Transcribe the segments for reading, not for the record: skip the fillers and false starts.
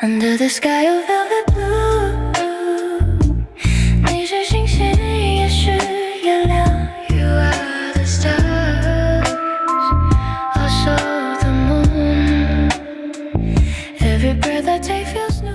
Under the sky of velvet blue， 你是星星，也是月亮。You are the stars， also the moon。Every breath I take feels new。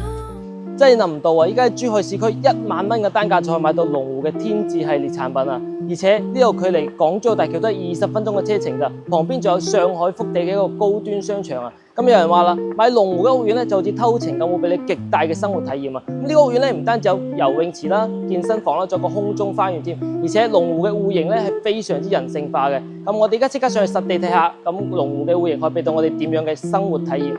真係諗唔到啊！依家喺珠海市區1萬蚊嘅單價就可以買到龍湖嘅天字系列產品啊！而且呢度距離港珠澳大橋都係20分鐘嘅車程㗎，旁邊仲有上海福地嘅一個高端商場啊！咁有人話啦，買龍湖嘅屋苑咧就好似偷情咁，會俾你極大嘅生活體驗啊！咁呢個屋苑咧唔單止有游泳池啦、健身房啦，仲有個空中花園添，而且龍湖嘅戶型咧係非常之人性化嘅。咁我哋而家即刻上去實地睇下，咁龍湖嘅戶型可以俾到我哋點樣嘅生活體驗？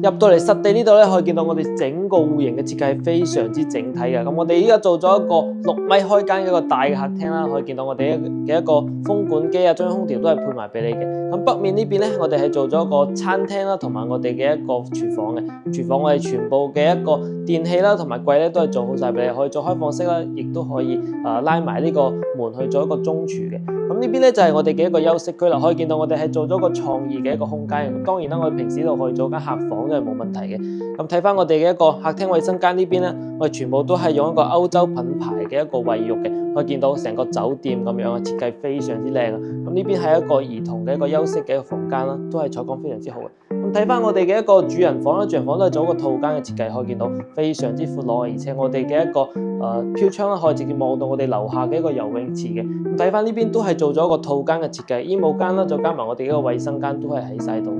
入到嚟實地呢度咧，可以見到我哋整個戶型嘅設計係非常之整體嘅。咁我哋依家做咗一個6米開間嘅一個大嘅客廳啦，可以見到我哋嘅一個風管機啊、中央空調都係配埋俾你嘅。咁北面呢邊咧，我哋係做咗一個餐廳啦，同埋我哋嘅一個廚房嘅。廚房我哋全部嘅一個電器啦，同埋櫃咧都係做好晒俾你，可以做開放式啦，亦都可以拉埋呢個門去做一個中廚嘅。咁呢邊咧就係我哋嘅一個休息區啦，可以見到我哋係做咗個創意嘅一個空間。咁當然啦，我哋平時都可以做間客房都係冇問題嘅。咁睇翻我哋嘅一個客廳衛生間呢邊咧，我哋全部都係用一個歐洲品牌嘅一個衛浴嘅，可以見到成個酒店咁樣嘅設計非常之靚啊！咁呢邊係一個兒童嘅一個休息嘅一個房間啦，都係採光非常之好嘅。咁睇翻我哋嘅一個主人房啦，主人房都係做一個套間嘅設計，可以見到非常之闊落，而且我哋嘅一個飄窗啦，可以直接望到我哋樓下嘅一個游泳池嘅。咁睇翻呢邊都係做咗一個套間嘅設計，衣帽間啦，再加埋我哋嘅一個衛生間都係喺晒度。